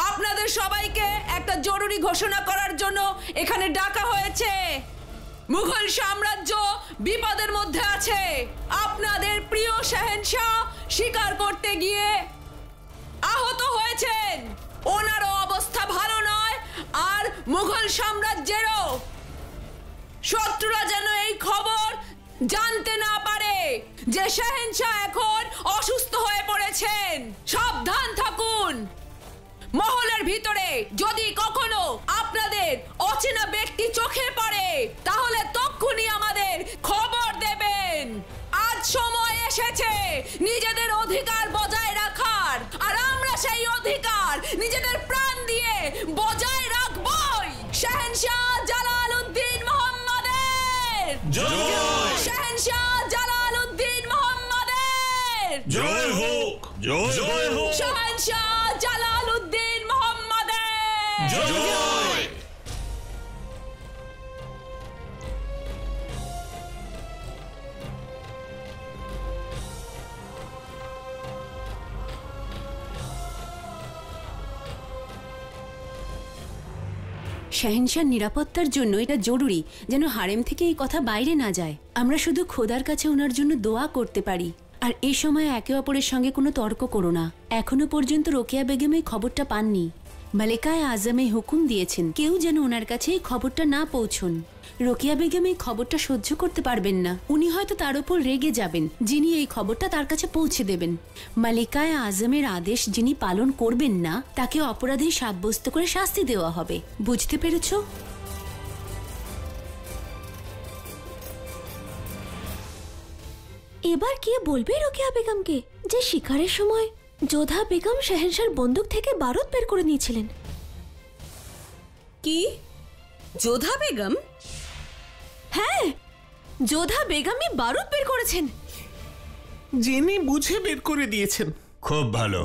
আপনাদের সবাইকে একটা জরুরি ঘোষণা করার জন্য এখানে ডাকা হয়েছে। মুঘল সাম্রাজ্য বিপদের মধ্যে আছে। আপনাদের প্রিয় শাহেনশাহ শিকার করতে গিয়ে আহত হয়েছেন। ওনারও অবস্থা ভালো নয়, আর মুঘল সাম্রাজ্যেরও। শত্রুরা যেন এই খবর জানতে না পারে যে শাহেনশাহ এখন অসুস্থ হয়ে পড়েছেন। সাবধান থাকুন। মহলের ভিতরে যদি কখনো আপনাদের অচেনা ব্যক্তি চোখে পড়ে তাহলে তক্ষুনি আমাদের খবর দেবেন। আজ সময় এসেছে নিজেদের অধিকার বজায় রাখার, আর আমরা সেই অধিকার নিজেদের প্রাণ দিয়ে বজায় রাখবই। শাহেনশাহ জালালউদ্দিন মোহাম্মদের জয়। শাহেনশাহ জালালউদ্দিন মোহাম্মদের জয় হোক। জয় হোক। শাহেনশাহ জালালউদ্দিন মোহাম্মদের জয়। শাহেনশাহ নিরাপত্তার জন্য এটা জরুরি যেন হারেম থেকে এই কথা বাইরে না যায়। আমরা শুধু খোদার কাছে ওনার জন্য দোয়া করতে পারি। আর এই সময় একে অপরের সঙ্গে কোনো তর্ক করো না। এখনো পর্যন্ত রোকেয়া বেগম এই খবরটা পাননি। মালিকায়ে আজম এই হুকুম দিয়েছেন কেউ যেন ওনার কাছে এই খবরটা না পৌঁছন। রোকেয়া বেগম এই খবরটা সহ্য করতে পারবেন না। উনি হয়তো তার উপর রেগে যাবেন যিনি এই খবরটা তার কাছে পৌঁছে দেবেন। মালিকায়ে আজমের আদেশ যিনি পালন করবেন না তাকে অপরাধী সাব্যস্ত করে শাস্তি দেওয়া হবে। বুঝতে পেরেছো? এবার কে বলবে রোকেয়া বেগমকে যে শিকারের সময় যোধা বেগম শাহেনশাহর বন্দুক থেকে বারুদ বের করে নিয়েছিলেন? কি যোধা বেগম? হ্যাঁ, যোধা বেগমই বারুদ বের করেছেন। জেনে বুঝে বের করে দিয়েছেন। খুব ভালো।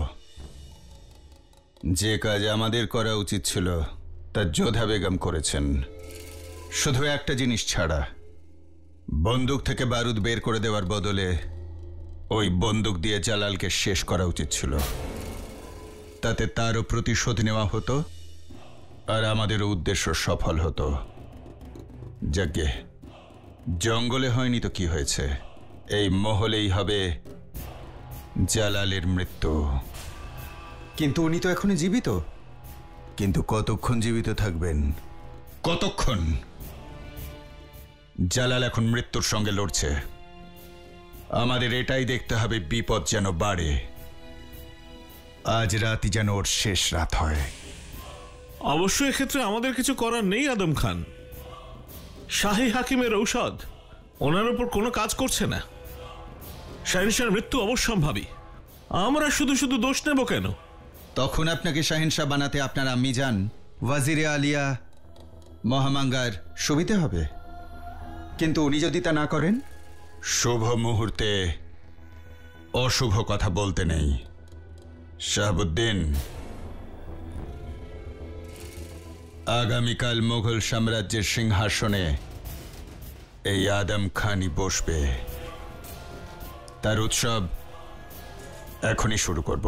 যে কাজ আমাদের করা উচিত ছিল তা যোধা বেগম করেছেন। শুধু একটা জিনিস ছাড়া, বন্দুক থেকে বারুদ বের করে দেওয়ার বদলে ওই বন্দুক দিয়ে জালালকে শেষ করা উচিত ছিল। তাতে তারও প্রতিশোধ নেওয়া হতো আর আমাদেরও উদ্দেশ্য সফল হতো। যাজ্ঞে, জঙ্গলে হয়নি তো কি হয়েছে, এই মহলেই হবে জালালের মৃত্যু। কিন্তু উনি তো এখনো জীবিত। কিন্তু কতক্ষণ জীবিত থাকবেন? কতক্ষণ? জালাল এখন মৃত্যুর সঙ্গে লড়ছে। আমাদের এটাই দেখতে হবে বিপদ যেন বাড়ে। আজ রাতই যেন ওর শেষ রাত হয়। অবশ্য এক্ষেত্রে আমাদের কিছু করার নেই আদম খান। শাহী হাকিমের ঔষধ ওনার উপর কোনো কাজ করছে না। শাহেনশাহর মৃত্যু অবশ্যম্ভাবী। আমরা শুধু শুধু দোষ নেব কেন? তখন আপনাকে শাহেনশাহ বানাতে আপনার আম্মি যান ওয়াজিরে আলিয়া মহামাঙ্গার সুবিধে হবে। কিন্তু উনি যদি তা না করেন? শুভ মুহূর্তে অশুভ কথা বলতে নেই শাহাবুদ্দিন। আগামীকাল মুঘল সাম্রাজ্যের সিংহাসনে এই আদম খানই বসবে। তার উৎসব এখনই শুরু করব।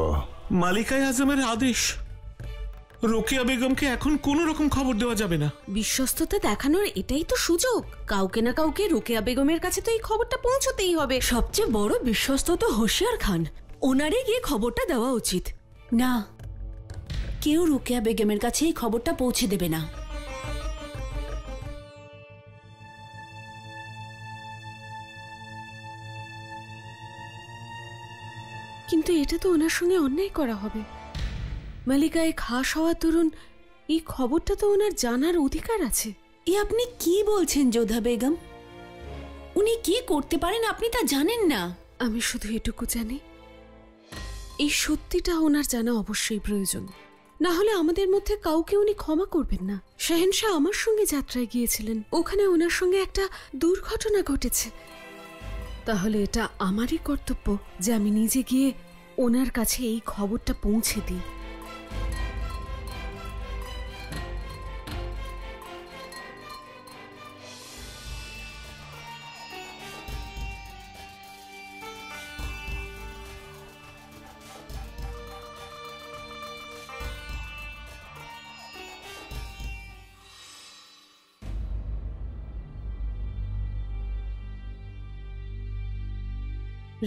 মালিকায়ে আজমের আদেশ। রোকেয়া বেগমকে এখন কোনো রকম খবর দেওয়া যাবে না। বিশ্বস্ততা দেখানোর এটাই তো সুযোগ। কাউকে না কাউকে রোকেয়া বেগমের কাছে তো এই খবরটা পৌঁছতেই হবে। সবচেয়ে বড় বিশ্বস্ত তো হোশিয়ার খান। ওনারে গিয়ে খবরটা দেওয়া উচিত। না, কেউ রোকেয়া বেগমের কাছে এই খবরটা পৌঁছে দেবে না। কিন্তু এটা তো ওনার সঙ্গে অন্যায় করা হবে। মালিকায় খাস হওয়া তরুণ এই খবরটা তো ওনার জানার অধিকার আছে। এ আপনি কি বলছেন যোধা বেগম? উনি কি করতে পারেন আপনি তা জানেন না। আমি শুধু এটুকু জানি, এই সত্যিটা ওনার জানা অবশ্যই প্রয়োজন। না হলে আমাদের মধ্যে কাউকে উনি ক্ষমা করবেন না। শাহেনশাহ আমার সঙ্গে যাত্রায় গিয়েছিলেন, ওখানে ওনার সঙ্গে একটা দুর্ঘটনা ঘটেছে। তাহলে এটা আমারই কর্তব্য যে আমি নিজে গিয়ে ওনার কাছে এই খবরটা পৌঁছে দিই।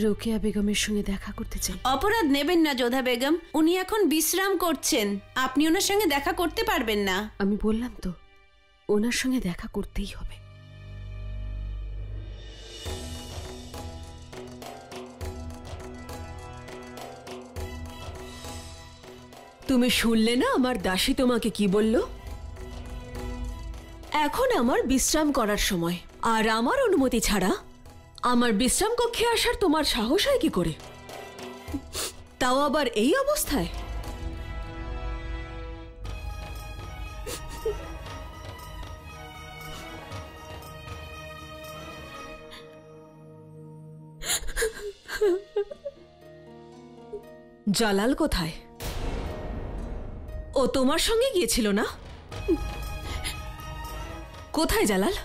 রোকেয়া বেগমের সঙ্গে দেখা করতে চাই। অপরাধ নেবেন না যোধা বেগম, উনি এখন বিশ্রাম করছেন, আপনি ওনার সঙ্গে দেখা করতে পারবেন না। আমি বললাম তো ওনার সঙ্গে দেখা করতেই হবে। তুমি শুনলে না আমার দাসী তোমাকে কি বলল? এখন আমার বিশ্রাম করার সময়, আর আমার অনুমতি ছাড়া আমার বিশ্রাম কক্ষে আসার তোমার সাহস হয় কি করে? তাও আবার এই অবস্থায়। জালাল কোথায়? ও তোমার সঙ্গে গিয়েছিল না? কোথায় জালাল?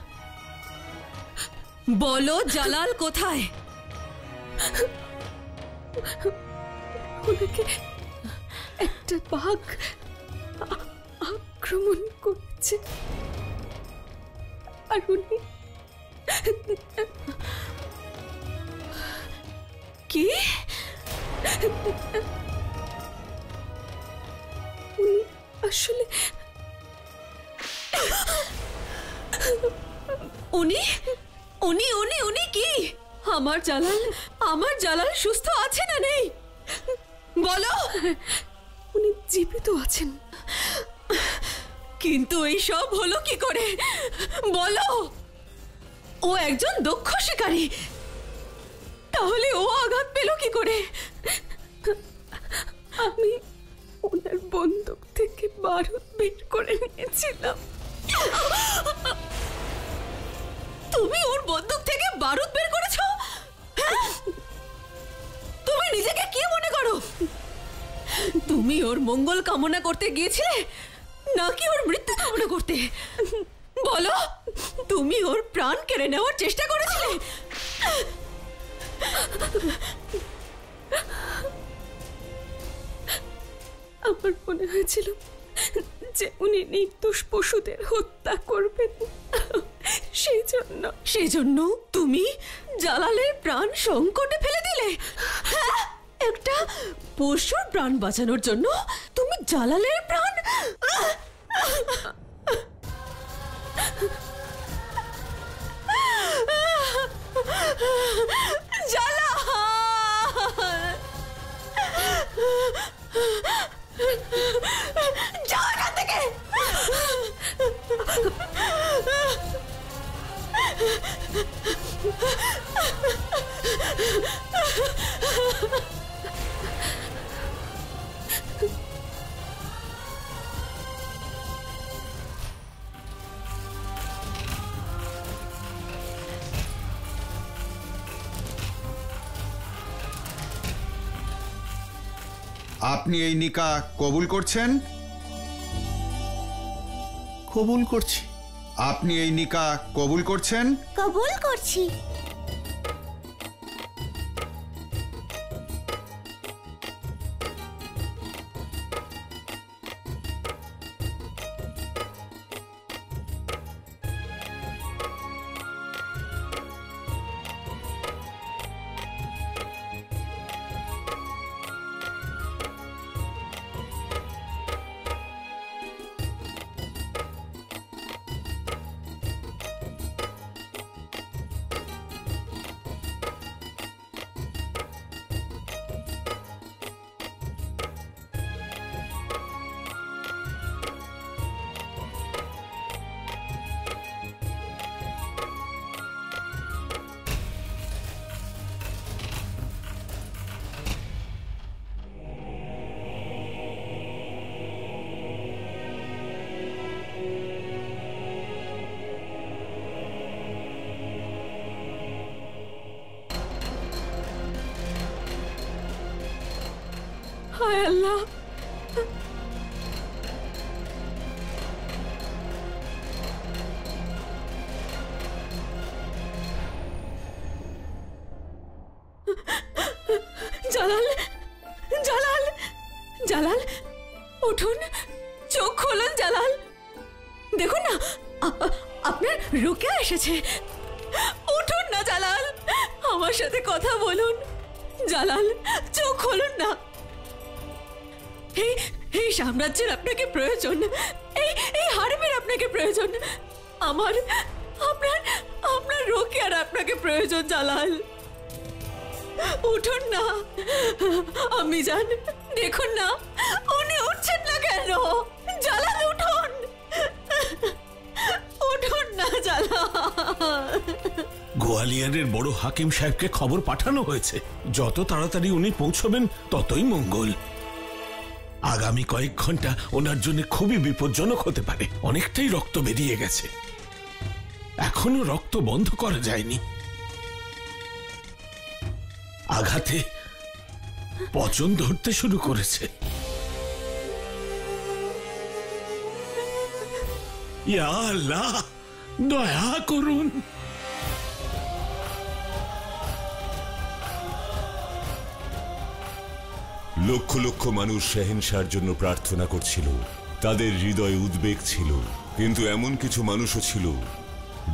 বলো জালাল কোথায়? ওনাকে একটা বাঘ আক্রমণ করেছে, আর উনি কি? উনি আসলে উনি উনি উনি উনি কি? আমার জালাল সুস্থ আছে না নেই? বলো। উনি জীবিত আছেন। কিন্তু এই সব হলো কি করে বলো? ও একজন দক্ষ শিকারী, তাহলে ও আঘাত পেল কি করে? আমি ওনার বন্দুক থেকে বারুদ বের করে নিয়েছিলাম। তুমি ওর বন্দুক থেকে বারুদ বের করেছো? তুমি নিজেকে কি মনে করো? তুমি ওর মঙ্গল কামনা করতে গিয়েছিলে নাকি ওর মৃত্যু কামনা করতে? বলো, তুমি ওর প্রাণ কেড়ে নেওয়ার চেষ্টা করেছিলে? আমার মনে হয়েছিল যে উনি নির্দোষ পশুদের হত্যা করবেন, সেই জন্য তুমি জালালের প্রাণ সংকটে ফেলে দিলে। একটা পশুর প্রাণ বাঁচানোর জন্য তুমি জালালের প্রাণ। জালাল, যাও এখান থেকে। আপনি এই নিকাহ কবুল করছেন? কবুল করছি। আপনি এই নিকাহ কবুল করছেন? কবুল করছি। হায় আল্লাহ, জালাল, জালাল, জালাল, উঠুন, চোখ খুলুন জালাল। দেখুন না, আপনার রোকেয়া এসেছে। উঠুন না জালাল, আমার সাথে কথা বলুন। জালাল, চোখ খুলুন না। এই সাম্রাজ্যের আপনাকে প্রয়োজন, এই হারেমের আপনাকে প্রয়োজন, আপনার রোকেয়ার আপনাকে প্রয়োজন। জালাল, উঠুন না। আমি জান, দেখুন না উনি উঠছেন না কেন। জালাল, উঠুন, উঠুন না জালাল। গোয়ালিয়রের বড় হাকিম সাহেবকে খবর পাঠানো হয়েছে, যত তাড়াতাড়ি উনি পৌঁছবেন ততই মঙ্গল। আগামী কয়েক ঘন্টা ওনার জন্য খুবই বিপজ্জনক হতে পারে। অনেকটাই রক্ত বেরিয়ে গেছে, এখনো রক্ত বন্ধ করা যায়নি। আঘাতে পচন ধরতে শুরু করেছে। ইয়া আল্লাহ, দয়া করুন। লক্ষ লক্ষ মানুষ শাহেনশাহর জন্য প্রার্থনা করছিল, তাদের হৃদয়ে উদ্বেগ ছিল। কিন্তু এমন কিছু মানুষও ছিল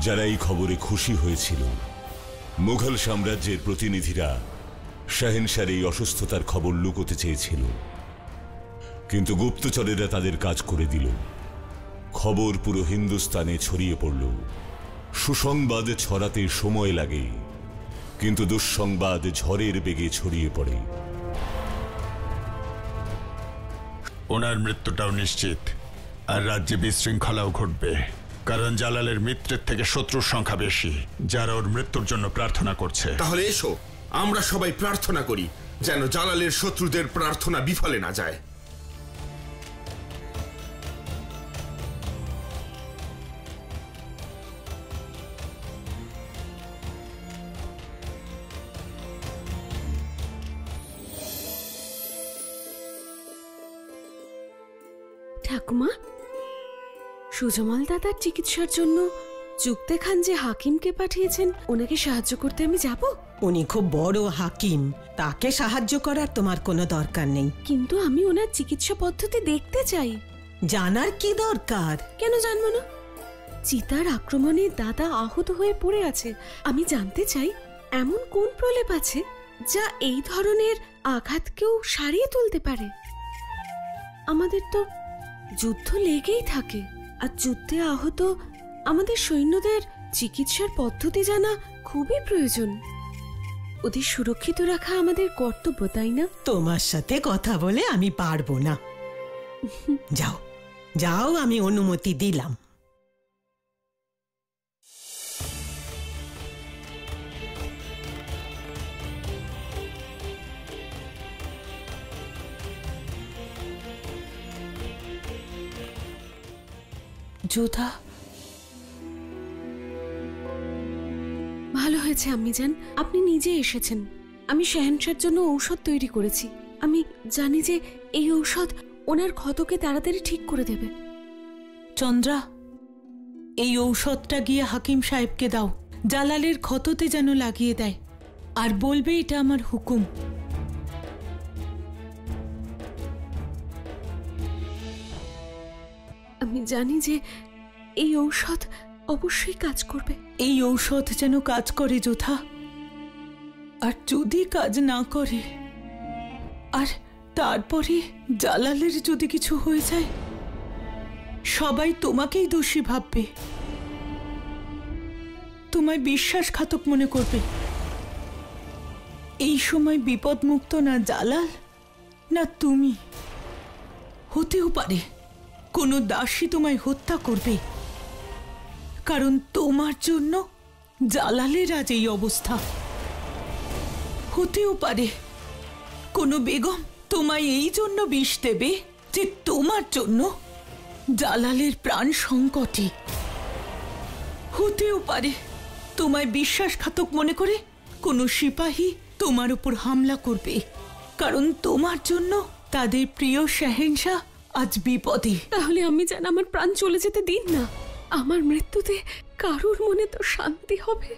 যারা এই খবরে খুশি হয়েছিল। মুঘল সাম্রাজ্যের প্রতিনিধিরা শাহেনশাহর এই অসুস্থতার খবর লুকোতে চেয়েছিল, কিন্তু গুপ্তচরেরা তাদের কাজ করে দিল। খবর পুরো হিন্দুস্তানে ছড়িয়ে পড়ল। সুসংবাদ ছড়াতে সময় লাগে, কিন্তু দুঃসংবাদ ঝড়ের বেগে ছড়িয়ে পড়ে। ওনার মৃত্যুটাও নিশ্চিত, আর রাজ্যে বিশৃঙ্খলাও ঘটবে, কারণ জালালের মিত্রের থেকে শত্রুর সংখ্যা বেশি, যারা ওর মৃত্যুর জন্য প্রার্থনা করছে। তাহলে এসো আমরা সবাই প্রার্থনা করি যেন জালালের শত্রুদের প্রার্থনা বিফলে না যায়। ঠাকুমা, সুজমাল দাদার চিকিৎসার জন্য যুক্তে খান যে হাকিমকে পাঠিয়েছেন, ওনাকে সাহায্য করতে আমি যাব? উনি খুব বড় হাকিম, তাকে সাহায্য করার তোমার কোনো দরকার নেই। কিন্তু আমি ওনার চিকিৎসা পদ্ধতি দেখতে চাই। জানার কি দরকার? কেন জানবো না? চিতার আক্রমণে দাদা আহত হয়ে পড়ে আছে। আমি জানতে চাই এমন কোন প্রলেপ আছে যা এই ধরনের আঘাতকেও সারিয়ে তুলতে পারে। আমাদের তো যুদ্ধ লেগেই থাকে, আর যুদ্ধে আহত আমাদের সৈন্যদের চিকিৎসার পদ্ধতি জানা খুবই প্রয়োজন। ওদের সুরক্ষিত রাখা আমাদের কর্তব্য, তাই না? তোমার সাথে কথা বলে আমি পারবো না। যাও যাও, আমি অনুমতি দিলাম। যোধা, ভালো হয়েছে আম্মিজান, আপনি নিজে এসেছেন। আমি শাহেনশাহর জন্য ঔষধ তৈরি করেছি। আমি জানি যে এই ঔষধ ওনার ক্ষতকে তাড়াতাড়ি ঠিক করে দেবে। চন্দ্রা, এই ঔষধটা গিয়ে হাকিম সাহেবকে দাও, জালালের ক্ষততে যেন লাগিয়ে দেয়, আর বলবে এটা আমার হুকুম। আমি জানি যে এই ঔষধ অবশ্যই কাজ করবে। এই ঔষধ যেন কাজ করে যোধা, আর যদি কাজ না করে, আর তারপরে জালালের যদি কিছু হয়ে যায়, সবাই তোমাকেই দোষী ভাববে, তোমায় বিশ্বাসঘাতক মনে করবে। এই সময় বিপদমুক্ত না জালাল না তুমি। হতেও পারে কোনো দাসী তোমায় হত্যা করবে, কারণ তোমার জন্য জালালের আজ এই অবস্থা। হতেও পারে কোনো বেগম তোমায় এই জন্য বিষ দেবে যে তোমার জন্য জালালের প্রাণ সংকটে। হতেও পারে তোমায় বিশ্বাসঘাতক মনে করে কোনো সিপাহী তোমার উপর হামলা করবে, কারণ তোমার জন্য তাদের প্রিয় শাহেনশাহ আজ বিপদে। তাহলে আমি যেন আমার প্রাণ চলে যেতে দিন না। আমার মৃত্যুতে কারোর মনে তো শান্তি হবে।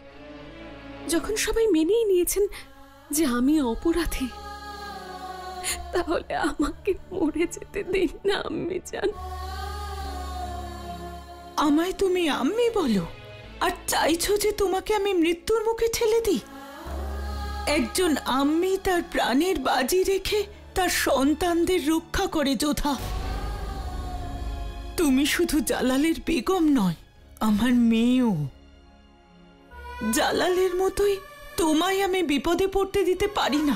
যখন সবাই মেনেই নিয়েছেন যে আমি অপরাধী, তাহলে আমাকে মরে যেতে দিন না আম্মিজান। আমায় তুমি আম্মি বলো, আর চাইছো যে তোমাকে আমি মৃত্যুর মুখে ঠেলে দিই? একজন আম্মি তার প্রাণের বাজি রেখে তার সন্তানদের রক্ষা করে যোধা। তুমি শুধু জালালের বেগম নয়, আমার মেয়েও। জালালের মতোই তোমায় আমি বিপদে পড়তে দিতে পারি না।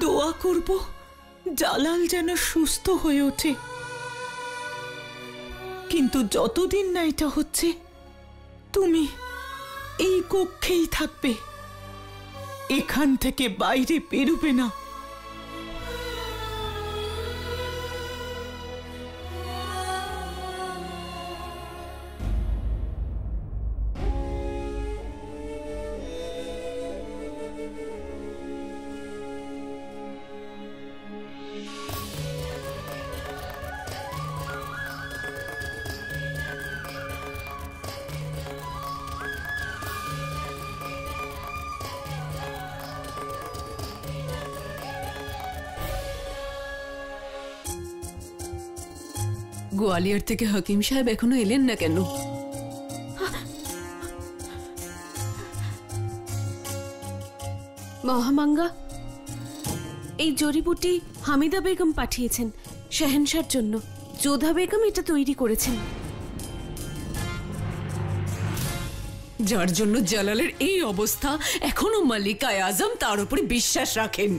দোয়া করব জালাল যেন সুস্থ হয়ে ওঠে। কিন্তু যতদিন না এটা হচ্ছে, তুমি এই কক্ষেই থাকবে, এখান থেকে বাইরে বেরোবে না। গোয়ালিয়র থেকে হাকিম সাহেব এখনো এলেন না কেন? মহামাঙ্গা, এই জড়িবুটি হামিদা বেগম পাঠিয়েছেন শাহেনশার জন্য। যোধা বেগম এটা তৈরি করেছেন। যার জন্য জালালের এই অবস্থা, এখনো মালিকায়ে আজম তার উপরে বিশ্বাস রাখেন।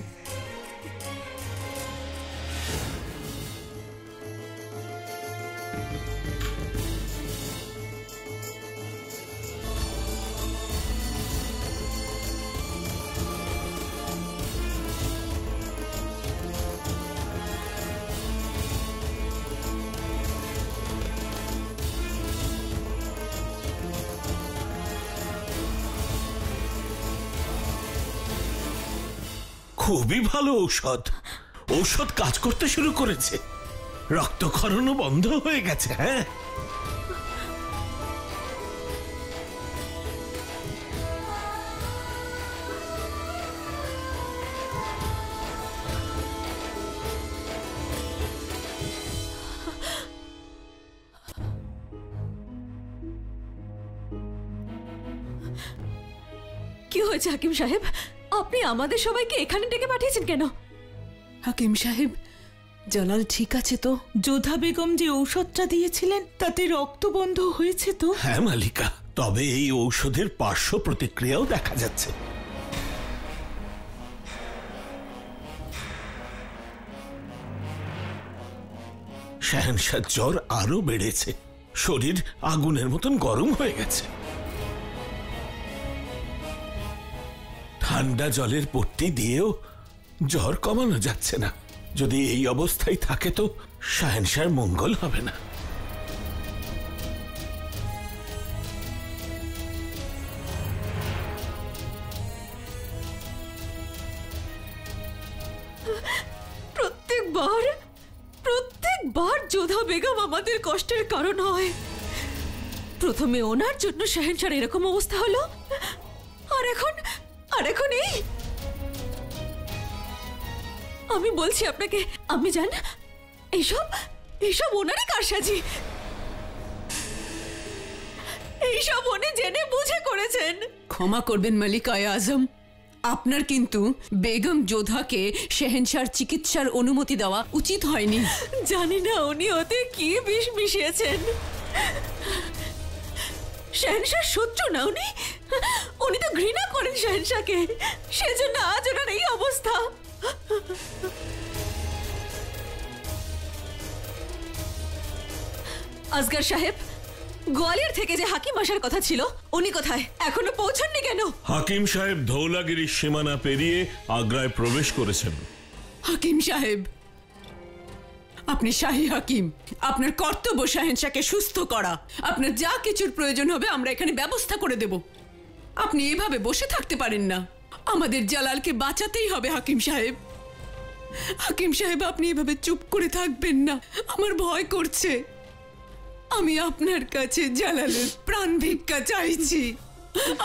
খুবই ভালো ঔষধ। ঔষধ কাজ করতে শুরু করেছে, রক্তক্ষরণও বন্ধ হয়ে গেছে। হ্যাঁ, কি হয়েছে হাকিম সাহেব? আপনি আমাদের সবাইকে এখানে ডেকে পাঠিয়েছেন কেন? হাকিম সাহেব, জালাল ঠিক আছে তো? যোধা বেগম যে ঔষধটা দিয়েছিলেন তাতে রক্ত বন্ধ হয়েছে তো? হ্যাঁ মালিকা, তবে এই ঔষধের পার্শ্ব প্রতিক্রিয়াও দেখা যাচ্ছে। শাহেনশার জ্বর আরো বেড়েছে, শরীর আগুনের মতন গরম হয়ে গেছে। ঠান্ডা জলের পট্টি দিয়েও জ্বর কমানো যাচ্ছে না। যদি এই অবস্থায় থাকে তো শাহেনশার মঙ্গল হবে না। প্রত্যেকবার যোধা বেগম আমাদের কষ্টের কারণ হয়। প্রথমে ওনার জন্য শাহেনশার এরকম অবস্থা হলো, আর এখন এই। আমি বলছি আপনাকে, আমি জান এইসব ওনারই কারসাজি। এইসব উনি জেনে বুঝে করেছেন। ক্ষমা করবেন মালিকায়ে আজম, আপনার কিন্তু বেগম যোধাকে শাহেনশার চিকিৎসার অনুমতি দেওয়া উচিত হয়নি। জানি না উনি ওতে কি বিষ মিশিয়েছেন। শাহেনশার শত্রু না উনি তো ঘৃণা করেন শাহেনশাকে, সেজন্য আজ ওনার এই অবস্থা। আসগর সাহেব, গোয়ালিয়র থেকে যে হাকিম আসার কথা ছিল, উনি কোথায়? এখনো পৌঁছাননি কেন? হাকিম সাহেব ধৌলাগিরির সীমানা পেরিয়ে আগ্রায় প্রবেশ করেছেন। হাকিম সাহেব, আপনি শাহী হাকিম, আপনার কর্তব্য শাহেনশাকে সুস্থ করা। আপনার যা কিছুর প্রয়োজন হবে আমরা এখানে ব্যবস্থা করে দেব। আপনি এভাবে বসে থাকতে পারেন না, আমাদের জালালকে বাঁচাতেই হবে। হাকিম সাহেব, হাকিম সাহেব, আপনি এভাবে চুপ করে থাকবেন না, আমার ভয় করছে। আমি আপনার কাছে জালালের প্রাণ ভিক্ষা চাইছি,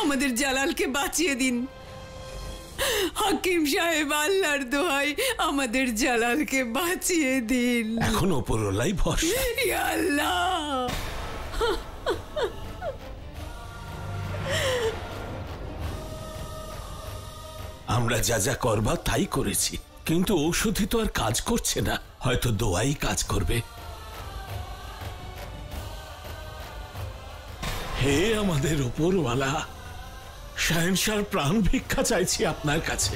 আমাদের জালালকে বাঁচিয়ে দিন। হাকিম সাহেব, আল্লাহর দোহাই আমাদের জালালকে বাঁচিয়ে দিন। এখন ওপরওয়ালাই ভরসা। ইয়া আল্লাহ। আমরা যা যা করবার তাই করেছি, কিন্তু ঔষধি তো আর কাজ করছে না, হয়তো দোয়াই কাজ করবে। হে আমাদের উপরওয়ালা, শাহেনশাহর প্রাণ ভিক্ষা চাইছি আপনার কাছে।